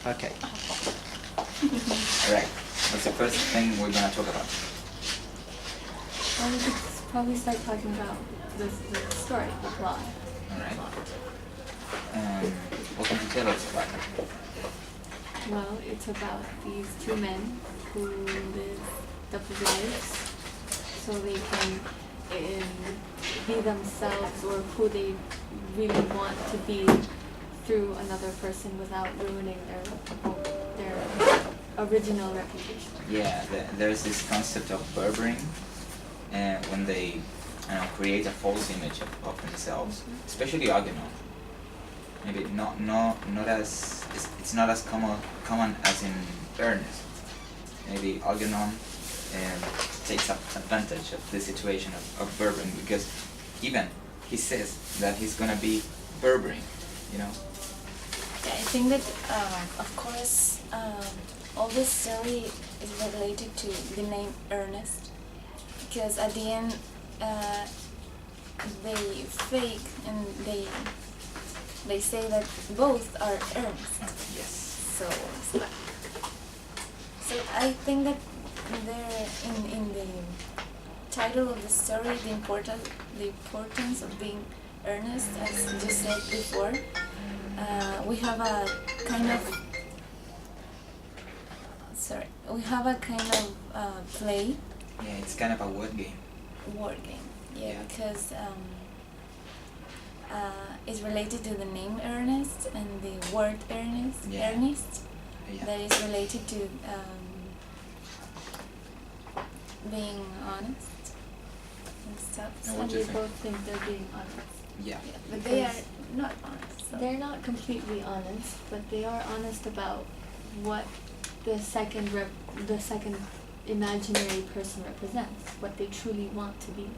Okay. Alright. What's the first thing we're gonna talk about? Well, we could probably start talking about the story, the plot. Alright. What can you tell us about it? Well, it's about these two men who live double lives so they can be themselves or who they really want to be through another person without ruining their original reputation. Yeah, there's this concept of berbering, when they create a false image of themselves, especially Agamemnon. Maybe not as it's not as common as in Earnest. Maybe Agamemnon takes advantage of the situation of berbering, because even he says that he's gonna be berbering, you know. Yeah, I think that of course all this story is related to the name Earnest, because at the end they fake and they say that both are Earnest. Yes. So I think that there in the title of the story, the importance of being earnest, as you said before, we have a kind of play. Yeah, it's kind of a word game. Yeah. Because it's related to the name Earnest and the word Earnest. Yeah. Earnest. Yeah. That is related to being honest and stuff. And And what do they you think? both think they're being honest. Yeah. Yeah, but they are not honest. So. They're not completely honest, but they are honest about what the second imaginary person represents, what they truly want to be.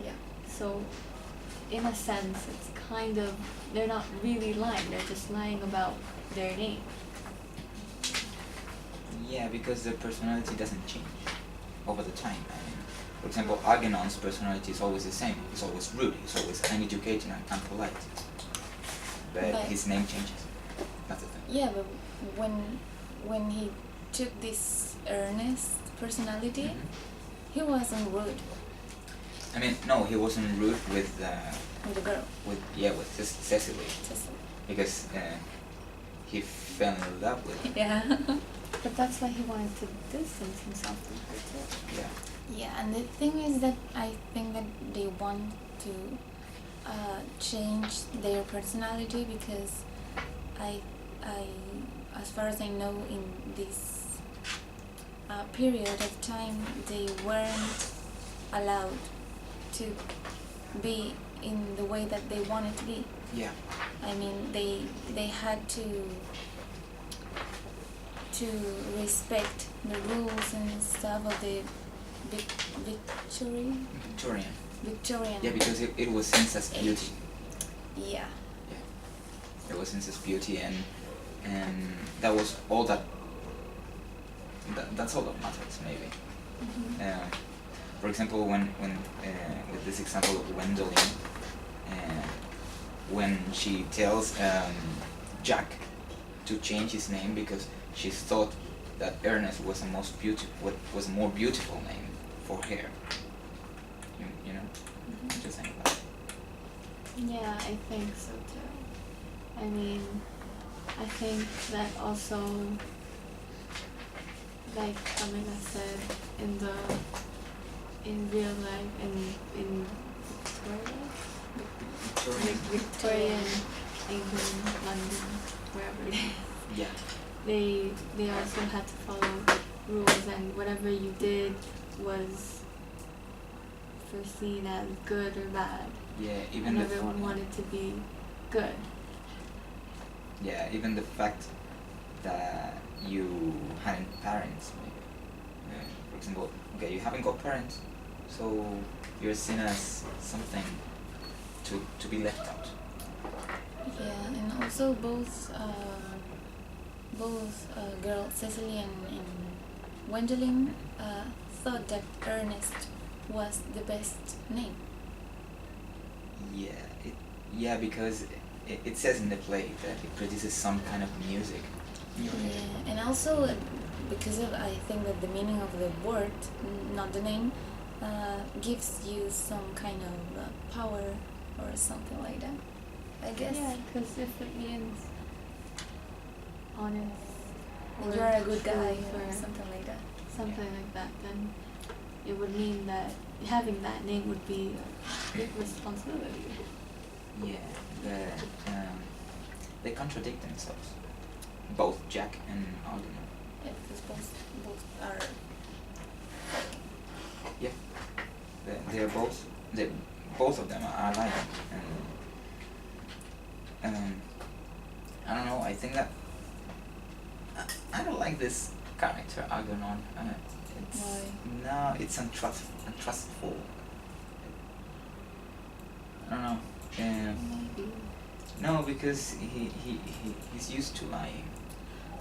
Yeah. So, in a sense, it's kind of, they're not really lying, they're just lying about their name. Yeah, because the personality doesn't change over the time. I mean, for example, Agamemnon's personality is always the same. He's always rude. He's always uneducated and polite. But his name changes. That's the thing. Yeah, but when he took this earnest personality, he wasn't rude I mean, no, he wasn't rude with with the girl. with Cecily, Cecily. because he fell in love with her. Yeah. But that's why he wanted to distance himself from her too. Yeah. Yeah, and the thing is that I think that they want to change their personality, because I as far as I know, in this period of time, they weren't allowed to be in the way that they wanted to be. Yeah. I mean, they had to respect the rules and stuff of the Victorian. Victorian. Yeah, because it was seen as beauty. Yeah. It was seen as beauty, and that was all that's all that matters, maybe. For example, when with this example of Gwendoline, when she tells Jack to change his name because she thought that Ernest was a more beautiful name for her. You know, what you think about it? Yeah, I think so too. I mean, I think that also, like Amina said, in real life, in Victorian England, London, wherever it is, Yeah. they also had to follow rules, and whatever you did was foreseen as good or bad. Yeah, even And everyone wanted to be good. Yeah, even the fact that you hadn't parents, maybe. For example, okay, you haven't got parents, so you're seen as something to be left out. Yeah, and also both girls, Cecily and Gwendoline, thought that Ernest was the best name. Yeah, because it says in the play that it produces some kind of music in your also because of, I think that the meaning of the word, not the name, gives you some kind of power or something like that, I guess. Yeah, because if it means honest, And or you're a good guy truth or or something like that. something like that, then it would mean that having that name would be a big responsibility. Yeah, they contradict themselves, both Jack and Algernon. Yeah, because both are. Yeah, they're both of them are lying, and I don't know. I think that I don't like this character Algernon. It's Why? no, it's untrustful. I don't know. Maybe. No, because he's used to lying.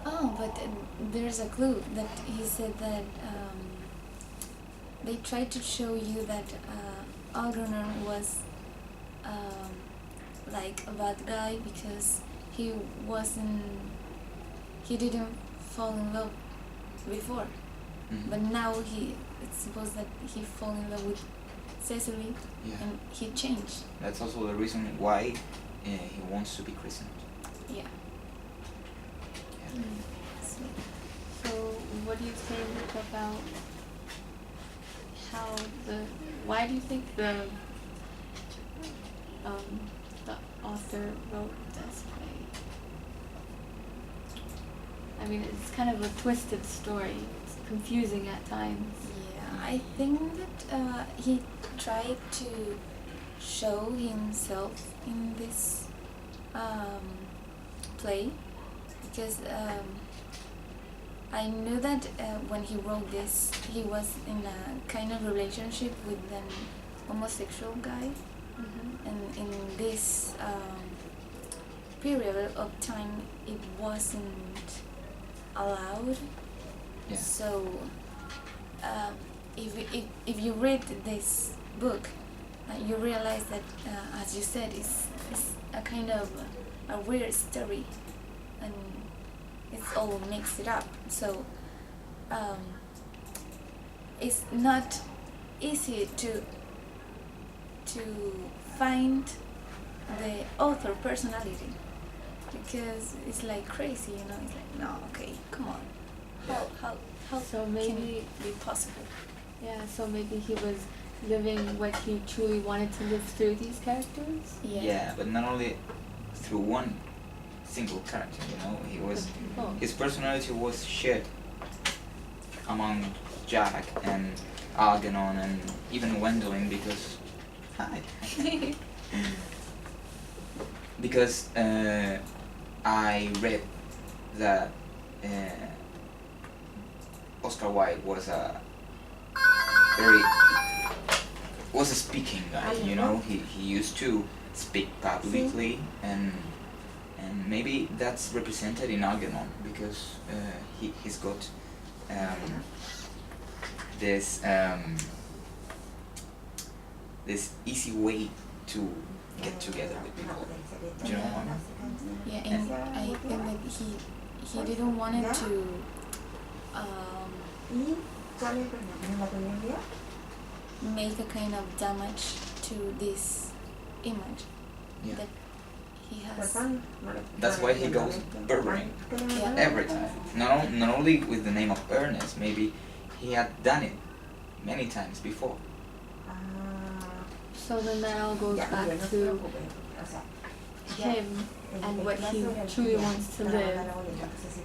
Oh, but there's a clue that he said that they tried to show you that Algernon was like a bad guy because he didn't fall in love before, Mhm. but now it's supposed that he fall in love with Cecily, Yeah. and he changed. That's also the reason why he wants to be christened. Yeah. Yeah. So, what do you think about how why do you think the author wrote this play? I mean, it's kind of a twisted story. It's confusing at times. Yeah, I think that he tried to show himself in this play because I knew that when he wrote this, he was in a kind of relationship with an homosexual guy, and in this period of time, it wasn't allowed. Yeah. So, if you read this book, you realize that, as you said, it's a kind of a weird story, and it's all mixed up. So, it's not easy to find the author personality because it's like crazy, you know. It's like, no, okay, come on, how So can maybe- it be possible? Yeah, so maybe he was living what he truly wanted to live through these characters. Yeah, but not only through one single character, you know, Oh. his personality was shared among Jack and Algernon and even Gwendolyn because I read that Oscar Wilde was a speaking guy, you know. He used to speak publicly, and maybe that's represented in Algernon because he's got this easy way to get together with people. Do you know what I mean? Yeah, and I think that he didn't want it to make a kind of damage to this image Yeah. that he has. That's why he goes berberine Yeah. every time. Not only with the name of Earnest, maybe he had done it many times before. So then that all goes back to him and what he truly wants to live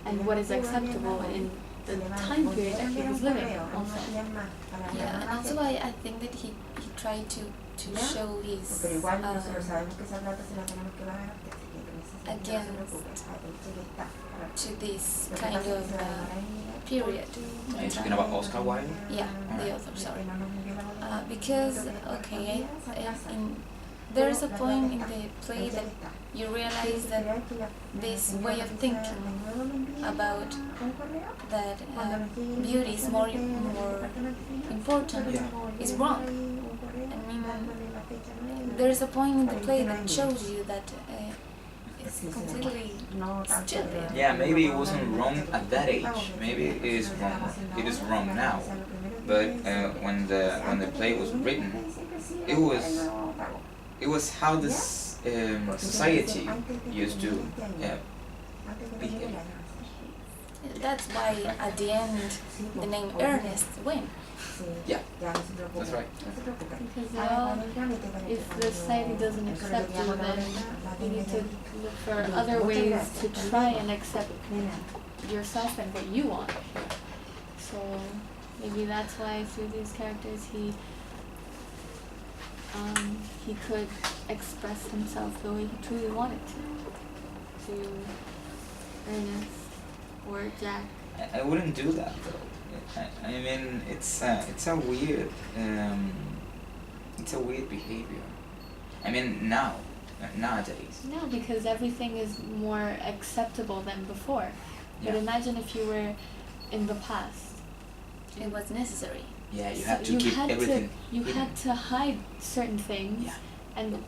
and what is acceptable in the time period that he was living also. Yeah, and also I think that he tried to show his to this kind of period. Are you talking about Oscar Wilde? Yeah, the Alright. author, sorry. Because, okay, there's a point in the play that you realize that this way of thinking about that beauty is more important is wrong. I mean, there's a point in the play that shows you that it's completely stupid. Yeah, maybe it wasn't wrong at that age. Maybe it is wrong. It is wrong now. But when the play was written, it was how this society used to behave. That's why at the end the name Earnest win. Yeah, that's right. Because if the society doesn't accept you, then you need to look for other ways to try and accept yourself and what you want. So maybe that's why through these characters he could express himself the way he truly wanted to Ernest or Jack. I wouldn't do that though. I mean, it's a weird behavior. I mean, nowadays. No, because everything is more acceptable than before. But Yeah. imagine if you were in the past. It was necessary. Yeah, you So have to keep everything. You hidden. had to hide certain things, Yeah. and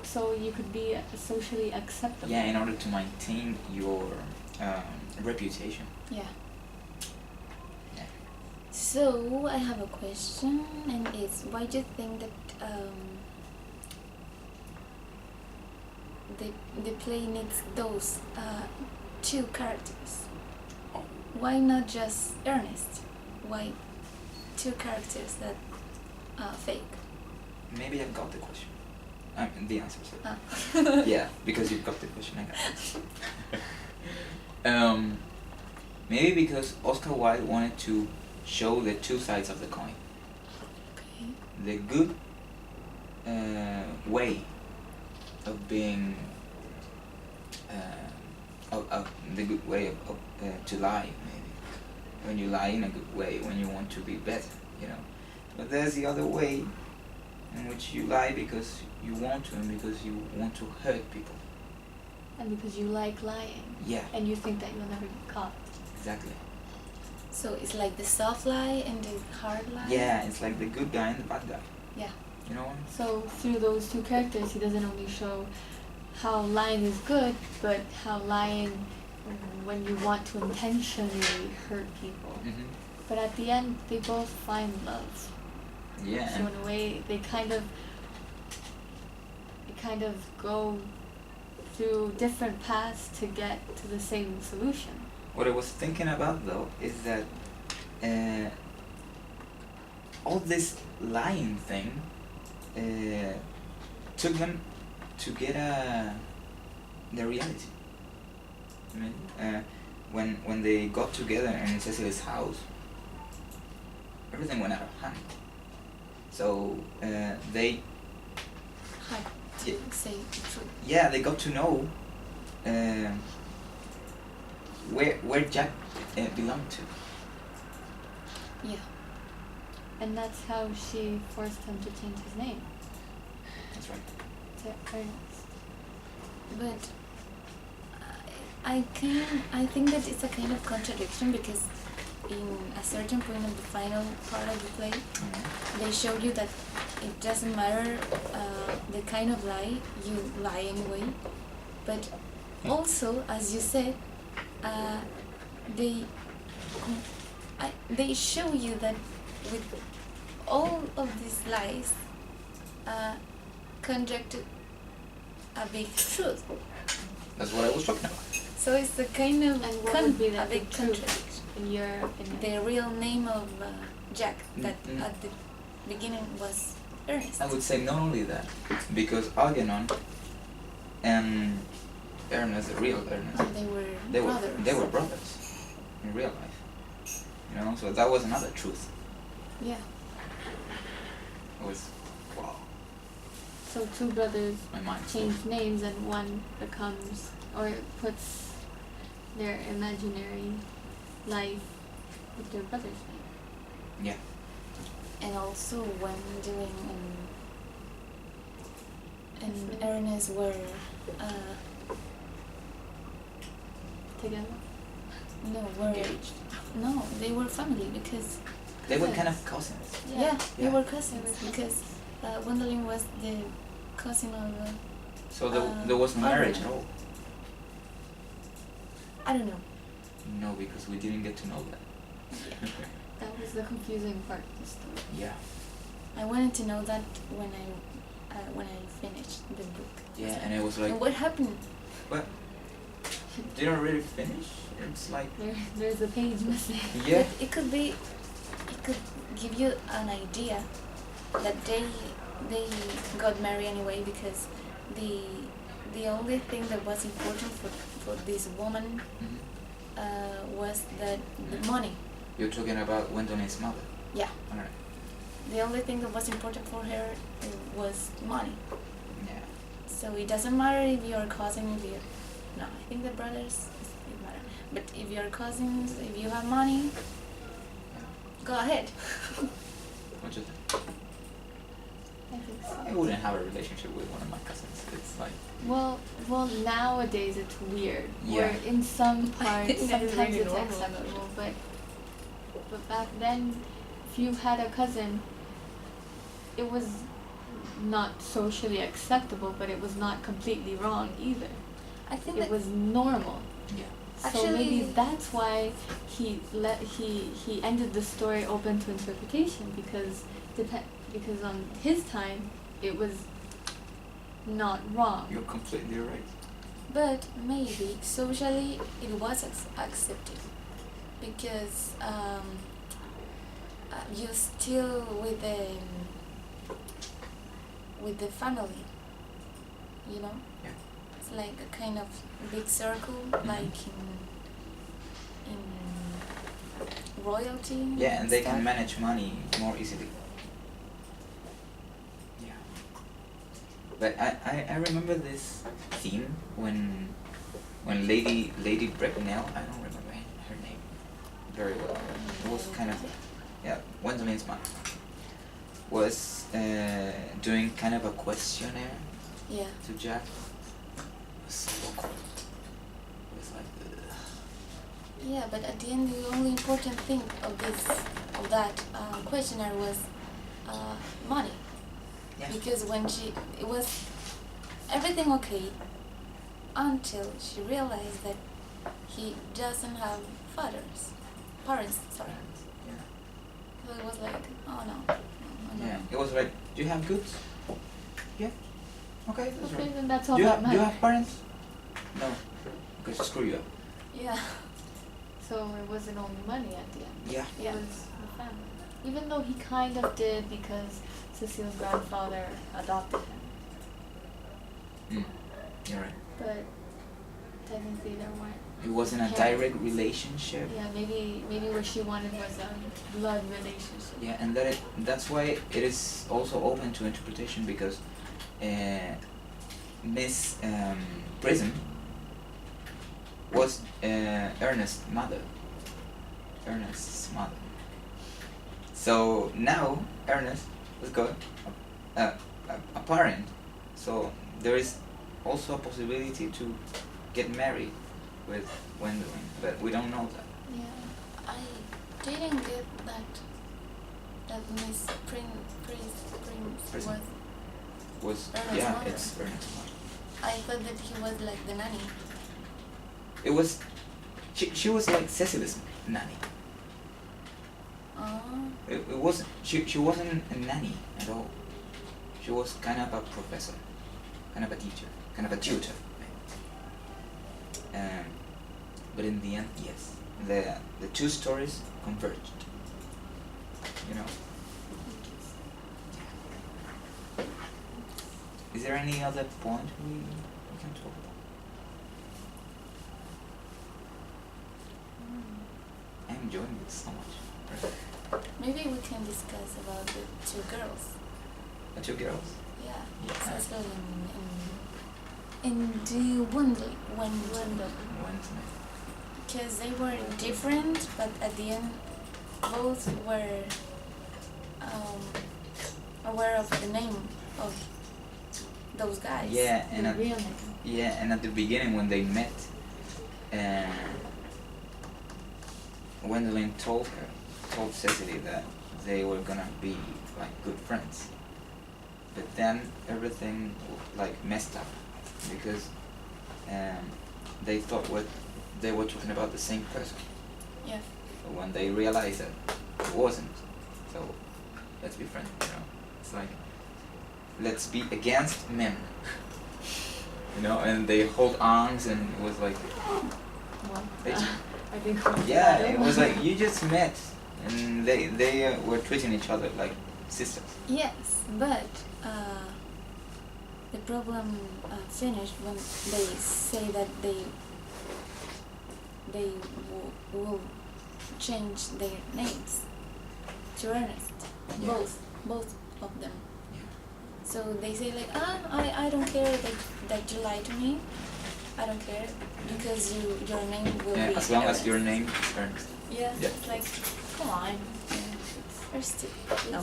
so you could be socially acceptable. Yeah, in order to maintain your reputation. Yeah. Yeah. So I have a question, and it's why do you think that the play needs those two characters? Why not just Ernest? Why two characters that are fake? Maybe I've got the question. The answer. Sorry. Ah. Yeah, because you've got the question. I got it. Maybe because Oscar Wilde wanted to show the two sides of the coin. Okay. The good way of being, the good way of to lie, maybe. When you lie in a good way, when you want to be better, you know. But there's the other way in which you lie because you want to and because you want to hurt people. And because you like lying. Yeah, And you think that you'll never get caught. exactly. So it's like the soft lie and the hard lie? Yeah, it's like the good guy and the bad guy. Yeah. You know what? So through those two characters, he doesn't only show how lying is good, but how lying when you want to intentionally hurt people. Mm-hmm. But at the end, they both find love. Yeah. So in a way, they kind of go through different paths to get to the same solution. What I was thinking about though is that all this lying thing took them to get the reality. I mean, when they got together in Cecily's house, everything went out of hand. So they Hard to say the truth. yeah, they got to know where Jack belonged to. Yeah. And that's how she forced him to change his name That's right. to Ernest. But I think that it's a kind of contradiction because in a certain point of the final part of the play, Mm-hmm. they show you that it doesn't matter the kind of lie, you lie anyway. But also, as you said, they show you that with all of these lies, conjecture a big truth. That's what I was talking about. So it's a kind of And what would be a that big big truth contradiction. in your opinion? The real name of Jack that Mm-mm. at the beginning was Ernest. I would say not only that, because Algernon and Ernest, the real Ernest, They were brothers. they were brothers in real life. You know, so that was another truth. Yeah. It was wow, So two brothers my mind. change names and one becomes or puts their imaginary life with their brother's name. Yeah. And also when doing and Yes, Ernest were Together? Engaged. No, they were family because They were kind of cousins. yeah, they Yeah. were cousins They were because Gwendolyn was the cousin of So there was no marriage at all? I don't know. No, because we didn't get to know that. That was the confusing part of the story. Yeah. I wanted to know that when I finished the book. Yeah, and it was like... And what happened? What? Didn't really finish? It's like... There's a page missing. Yeah. But it could give you an idea that they got married anyway, because the only thing that was important for this woman was the money. You're talking about Gwendolyn's mother? Yeah. Alright. The only thing that was important for her was money. Yeah. So it doesn't matter if you're cousin, no, I think the brothers it matter. But if you're cousins, if you have money, go ahead. What do you think? I think so. I wouldn't have a relationship with one of my cousins. It's like... Well, nowadays it's weird. Yeah. Where in some parts, It's sometimes really it's normal. acceptable, but back then, if you had a cousin, it was not socially acceptable, but it was not completely wrong either. I think It that was normal. Yeah. So maybe Actually- that's why he ended the story open to interpretation, because on his time it was not wrong. You're completely right. But maybe socially it was accepted, because you're still with the family, you know. Yeah. It's like a kind of big circle, like in royalty. Yeah, and they stuff. can manage money more easily. Yeah. But I remember this scene when Lady Bracknell, I don't remember her name very well. It was kind of, yeah, Gwendolyn's mom, was doing kind of a questionnaire Yeah. to Jack. It was so awkward. It was like, ugh. Yeah, but at the end, the only important thing of that questionnaire was money. Yeah. Because when it was everything okay until she realized that he doesn't have parents. Sorry. Yeah. So it was like, oh no. Yeah. It was like, do you have goods? Yeah. Okay, that's Okay, right. then that's all Do you that have matters. parents? No. Okay, screw you up. Yeah. So it wasn't only money at the end. Yeah. Yeah. It was the family. Even though he kind of did, because Cecile's grandfather adopted him. You're right. But technically there weren't. It wasn't a direct relationship. Yeah, maybe what she wanted was a blood relationship. Yeah, and that's why it is also open to interpretation, because Miss Prism was Ernest's mother. So now Ernest was got a parent. So there is also a possibility to get married with Gwendolyn, but we don't know that. Yeah. I didn't get that Miss Prince Prism. Was Ernest's mother. it's Ernest's mother. I thought that he was like the nanny. It was she was like Cecily's nanny. Oh. It wasn't she wasn't a nanny at all. She was kind of a professor, kind of a teacher, kind of a tutor. But in the end, yes, the two stories converged. You know. Is there any other point we can talk about? I'm enjoying this so much. Maybe we can discuss about the two girls. The two girls. Yeah. Yeah. Cecil and the Wendell. Wednesday. Because they were different, but at the end, both were aware of the name of those guys. Yeah, and The at, real name. yeah, and at the beginning when they met, Gwendolyn told Cecily that they were gonna be like good friends. But then everything like messed up because they thought they were talking about the same person. Yeah. But when they realized that it wasn't, so let's be friends, you know. It's like, let's be against men. You know, and they hold arms, and it was like, Well, They- I think yeah, it was like you just met, and they were treating each other like sisters. Yes, but the problem finished when they say that they will change their names to Earnest. Yeah. Both of them. Yeah. So they say like, I don't care that you lie to me. I don't care because your name will Yeah, be as long as Earnest. your name is Earnest. Yeah, Yeah. it's like, come on. You're stupid. No.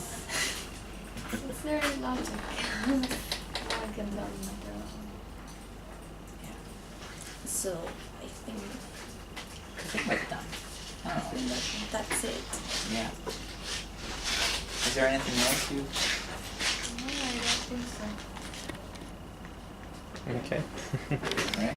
It's very logic. No one can tell them that they're wrong. Yeah. So I think I think we're done. I don't know. that's it. Yeah. Is there anything else you? No, I don't think so. Okay. Right?